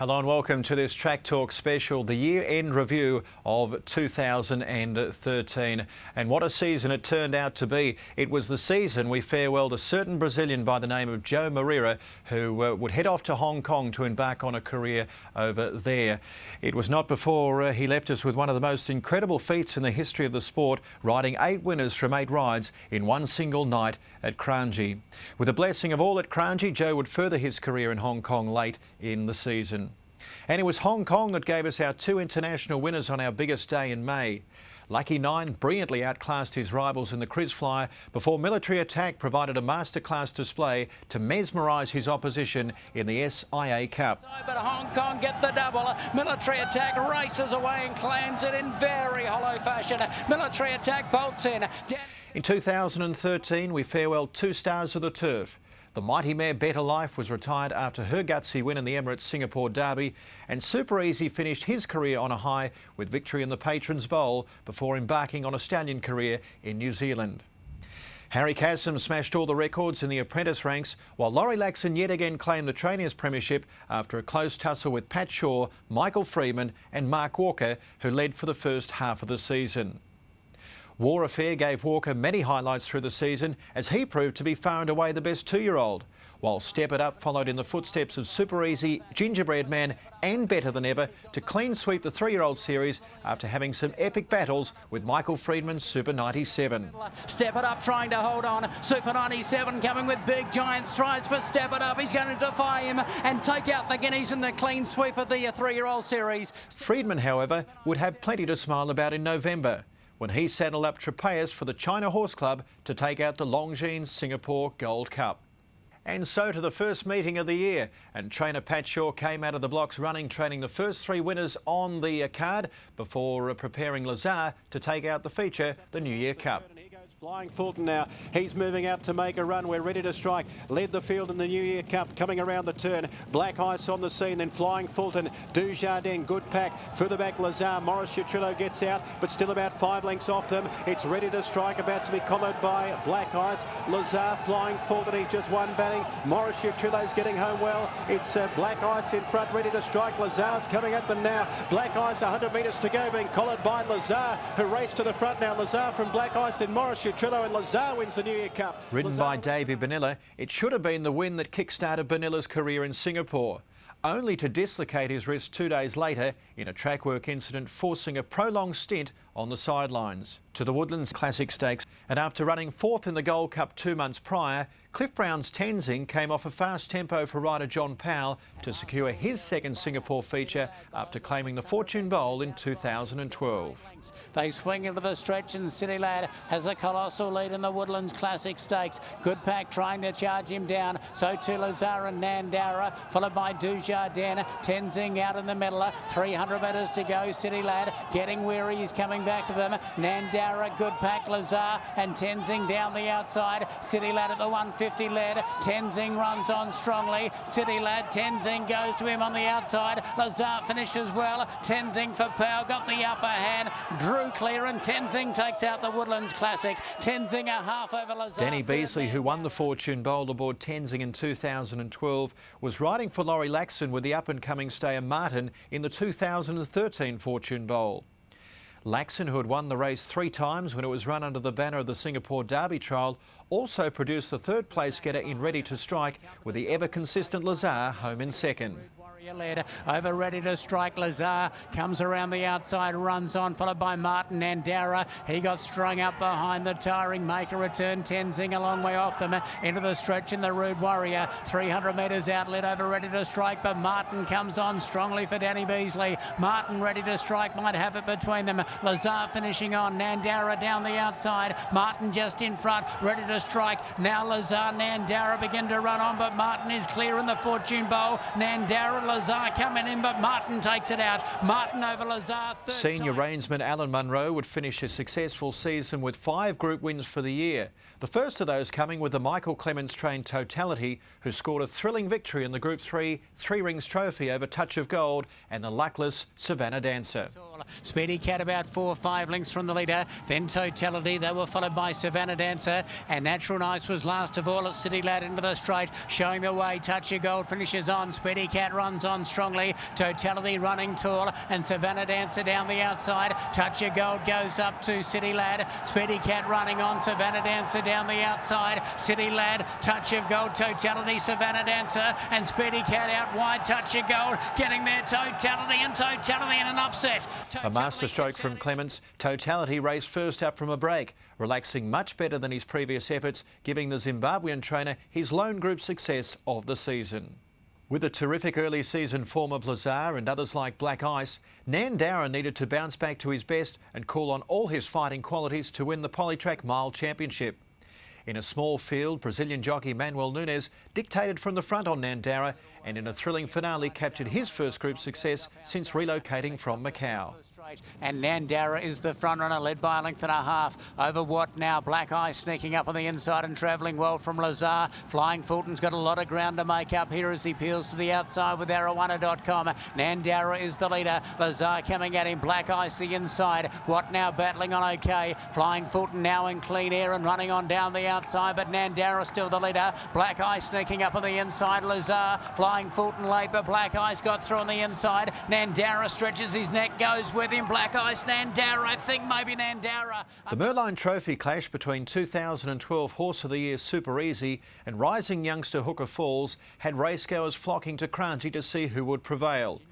Hello and welcome to this Track Talk special, the year-end review of 2013. And what a season it turned out to be. It was the season we farewelled a certain Brazilian by the name of Joe Moreira, who would head off to Hong Kong to embark on a career over there. It was not before he left us with one of the most incredible feats in the history of the sport, riding 8 winners from 8 rides in one single night at Kranji. With the blessing of all at Kranji, Joe would further his career in Hong Kong late in the season. And it was Hong Kong that gave us our 2 international winners on our biggest day in May. Lucky 9 brilliantly outclassed his rivals in the KrisFlyer before Military Attack provided a masterclass display to mesmerise his opposition in the SIA Cup. But Hong Kong get the double. Military Attack races away and claims it in very hollow fashion. Military Attack bolts in. In 2013, we farewelled 2 stars of the turf. The mighty mare Better Life was retired after her gutsy win in the Emirates Singapore Derby, and Super Easy finished his career on a high with victory in the Patrons Bowl before embarking on a stallion career in New Zealand. Harry Cassim smashed all the records in the apprentice ranks, while Laurie Laxon yet again claimed the Trainers Premiership after a close tussle with Pat Shaw, Michael Freedman and Mark Walker, who led for the first half of the season. War Affair gave Walker many highlights through the season as he proved to be far and away the best 2-year-old, while Step It Up followed in the footsteps of Super Easy, Gingerbread Man and Better Than Ever to clean sweep the 3-year-old series after having some epic battles with Michael Freedman's Super 97. Step It Up trying to hold on. Super 97 coming with big giant strides for Step It Up. He's going to defy him and take out the Guineas in the clean sweep of the 3-year-old series. Freedman, however, would have plenty to smile about in November, when he saddled up Trapeus for the China Horse Club to take out the Longines Singapore Gold Cup. And so to the first meeting of the year, and trainer Pat Shaw came out of the blocks running, training the first 3 winners on the card before preparing Lazar to take out the feature, the New Year Cup. Flying Fulton now, he's moving out to make a run. We're ready to strike. Led the field in the New Year Cup, coming around the turn. Black Ice on the scene, then Flying Fulton, Dujardin, good pack. Further back, Lazar, Maurice Chutrillo gets out, but still about 5 lengths off them. It's ready to strike, about to be collared by Black Ice. Lazar, Flying Fulton, he's just one batting. Maurice Chutrillo's getting home well. It's Black Ice in front, ready to strike. Lazar's coming at them now. Black Ice, 100 metres to go, being collared by Lazar, who raced to the front now. Lazar from Black Ice, then Maurice Chutrillo, and Lazar wins the New Year Cup. Ridden by Davey Bonilla, it should have been the win that kick-started Bonilla's career in Singapore, only to dislocate his wrist 2 days later in a track work incident, forcing a prolonged stint on the sidelines. To the Woodlands Classic Stakes, and after running 4th in the Gold Cup 2 months prior, Cliff Brown's Tenzing came off a fast tempo for rider John Powell to secure his 2nd Singapore feature after claiming the Fortune Bowl in 2012. They swing into the stretch and City Lad has a colossal lead in the Woodlands Classic Stakes. Good pack trying to charge him down. So too Lazar and Nandara, followed by Dujardin. Tenzing out in the middle. 300 metres to go. City Lad getting weary. He's coming back to them. Nandara, good pack. Lazar and Tenzing down the outside. City Lad at the 150 lead. Tenzing runs on strongly. City Lad, Tenzing goes to him on the outside. Lazar finishes well. Tenzing for Powell got the upper hand. Drew clear and Tenzing takes out the Woodlands Classic. Tenzing a half over Lazar. Danny Beasley, who won the Fortune Bowl aboard Tenzing in 2012, was riding for Laurie Laxon with the up-and-coming stayer Martin in the 2013 Fortune Bowl. Laxon, who had won the race 3 times when it was run under the banner of the Singapore Derby trial, also produced the 3rd place getter in Ready to Strike, with the ever-consistent Lazar home in 2nd. Led over Ready to Strike. Lazar comes around the outside, runs on, followed by Martin Nandara. He got strung up behind the tiring Make a Return. Tenzing a long way off them into the stretch in the Rude Warrior. 300 metres out, led over Ready to Strike, but Martin comes on strongly for Danny Beasley. Martin Ready to Strike might have it between them. Lazar finishing on. Nandara down the outside. Martin just in front. Ready to Strike. Now Lazar, Nandara begin to run on, but Martin is clear in the Fortune Bowl. Nandara, Lazar coming in, but Martin takes it out. Martin over Lazar. Senior reinsman Alan Munro would finish a successful season with 5 group wins for the year. The first of those coming with the Michael Clements trained Totality, who scored a thrilling victory in the Group 3 Three Rings Trophy over Touch of Gold and the luckless Savannah Dancer. Speedy Cat about about 4 or 5 lengths from the leader. Then Totality. They were followed by Savannah Dancer, and Natural Nice was last of all at City Lad into the straight, showing the way. Touch Your Gold finishes on. Speedy Cat runs on strongly. Totality running tall, and Savannah Dancer down the outside. Touch Your Gold goes up to City Lad. Speedy Cat running on. Savannah Dancer down the outside. City Lad, Touch of Gold, Totality, Savannah Dancer, and Speedy Cat out wide. Touch Your Gold getting there. Totality in an upset. A masterstroke from Clements. Totality raced first up from a break, relaxing much better than his previous efforts, giving the Zimbabwean trainer his lone group success of the season. With the terrific early season form of Lazar and others like Black Ice, Nandara needed to bounce back to his best and call on all his fighting qualities to win the Polytrack Mile Championship. In a small field, Brazilian jockey Manuel Nunes dictated from the front on Nandara, and in a thrilling finale captured his first group success since relocating from Macau. And Nandara is the front runner, led by a length and a half over what now. Black Eye sneaking up on the inside and travelling well from Lazar. Flying Fulton's got a lot of ground to make up here as he peels to the outside with Arowana.com. Nandara is the leader. Lazar coming at him. Black Ice the inside. What now battling on okay. Flying Fulton now in clean air and running on down the outside, but Nandara still the leader. Black Ice sneaking up on the inside. Lazar, Flying Fulton late, but Black Ice got through on the inside. Nandara stretches his neck, goes with him. Black Ice, Nandara, I think maybe Nandara. The Merline Trophy clash between 2012 Horse of the Year Super Easy and rising youngster Hooker Falls had racegoers flocking to Kranji to see who would prevail.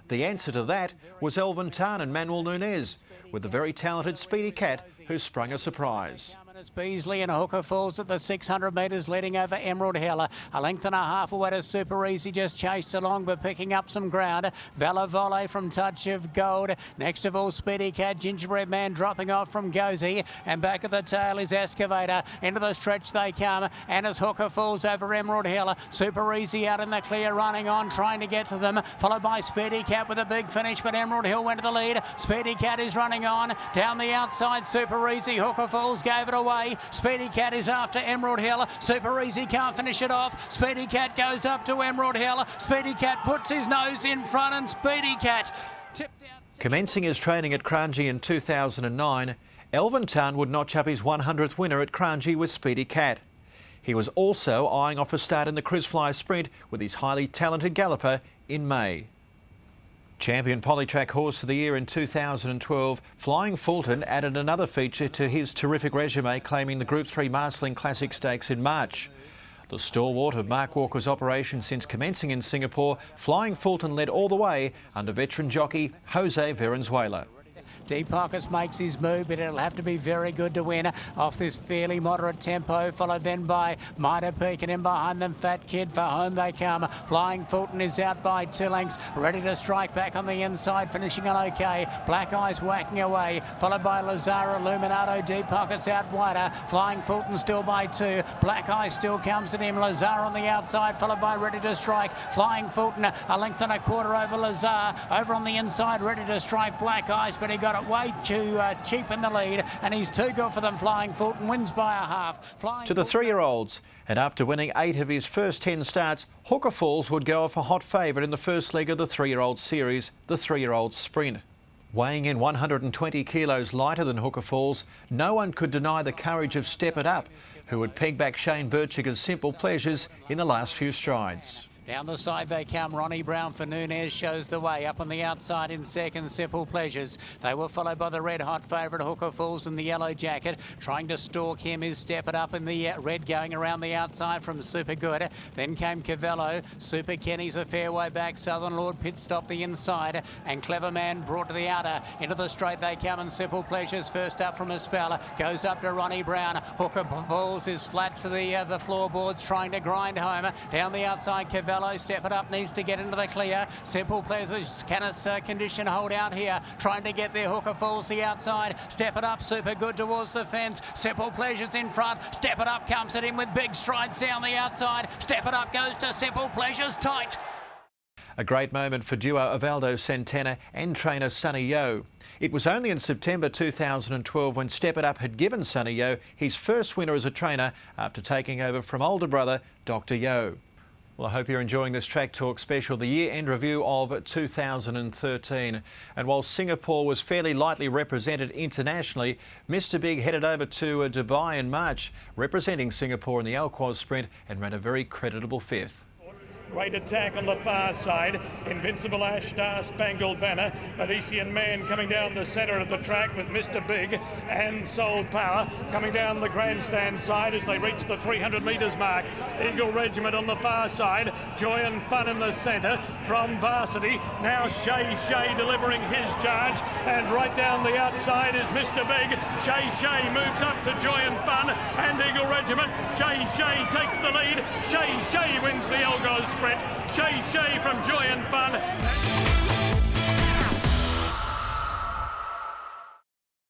The answer to that was Elvin Tan and Manuel Nunes, with the very talented Speedy Cat who sprung a surprise. Beasley and Hooker Falls at the 600 metres, leading over Emerald Hill. A length and a half away to Super Easy, just chased along but picking up some ground. Valor Volley from Touch of Gold. Next of all, Speedy Cat, Gingerbread Man dropping off from Gozy. And back at the tail is Excavator. Into the stretch they come, and as Hooker Falls over Emerald Hill, Super Easy out in the clear, running on, trying to get to them, followed by Speedy Cat with a big finish, but Emerald Hill went to the lead. Speedy Cat is running on, down the outside, Super Easy. Hooker Falls gave it away. Speedy Cat is after Emerald Hill. Super Easy can't finish it off. Speedy Cat goes up to Emerald Hill. Speedy Cat puts his nose in front, and Speedy Cat tipped out. Commencing his training at Kranji in 2009, Elvin Tan would notch up his 100th winner at Kranji with Speedy Cat. He was also eyeing off a start in the Crisfly Sprint with his highly talented galloper in May. Champion Polytrack Horse of the Year in 2012, Flying Fulton added another feature to his terrific resume, claiming the Group 3 Marsiling Classic Stakes in March. The stalwart of Mark Walker's operation since commencing in Singapore, Flying Fulton led all the way under veteran jockey Jose Valenzuela. Deep Pockets makes his move, but it'll have to be very good to win off this fairly moderate tempo, followed then by Mitre Peak, and in behind them Fat Kid. For home they come. Flying Fulton is out by 2 lengths, ready to strike back on the inside, finishing on okay. Black Eyes whacking away, followed by Lazaro, Illuminato. Deep Pockets out wider. Flying Fulton still by 2. Black Eyes still comes at him. Lazaro on the outside, followed by Ready to Strike. Flying Fulton a length and a quarter over Lazaro. Over on the inside, Ready to Strike Black Eyes, but he got it way too cheap in the lead, and he's too good for them. Flying Fulton wins by a half. To the 3-year-olds, and after winning 8 of his first 10 starts, Hooker Falls would go off a hot favourite in the first leg of the 3-year-old series, the 3-year-old sprint. Weighing in 120 kilos lighter than Hooker Falls, no one could deny the courage of Step It Up, who would peg back Shane Birchiger's Simple Pleasures in the last few strides. Down the side they come. Ronnie Brown for Nunes shows the way. Up on the outside in second, Simple Pleasures. They were followed by the red-hot favourite Hooker Falls in the yellow jacket. Trying to stalk him is Step It Up in the red, going around the outside from Super Good. Then came Cavello. Super Kenny's a fair way back. Southern Lord pit stop the inside. And Clever Man brought to the outer. Into the straight they come, and Simple Pleasures first up from a spell. Goes up to Ronnie Brown. Hooker Falls is flat to the floorboards, trying to grind home. Down the outside, Cavello. Step It Up needs to get into the clear. Simple Pleasures, can its condition hold out here? Trying to get there. Hooker Falls the outside. Step It Up, Super Good towards the fence. Simple Pleasures in front. Step It Up comes at him with big strides down the outside. Step It Up goes to Simple Pleasures tight. A great moment for duo Evaldo Santana and trainer Sonny Yo. It was only in September 2012 when Step It Up had given Sonny Yo his first winner as a trainer after taking over from older brother Dr. Yo. Well, I hope you're enjoying this Track Talk special, the year-end review of 2013. And while Singapore was fairly lightly represented internationally, Mr Big headed over to Dubai in March, representing Singapore in the Al Quoz Sprint, and ran a very creditable 5th. Great attack on the far side. Invincible Ash, Star Spangled Banner. Parisian Man coming down the centre of the track with Mr Big and Soul Power coming down the grandstand side as they reach the 300 metres mark. Eagle Regiment on the far side. Joy and Fun in the centre from Varsity. Now Shay delivering his charge, and right down the outside is Mr Big. Shay moves up to Joy and Fun and Eagle Regiment. Shay takes the lead. Shay wins the Al Quoz Sprint. Shay from Joy and Fun.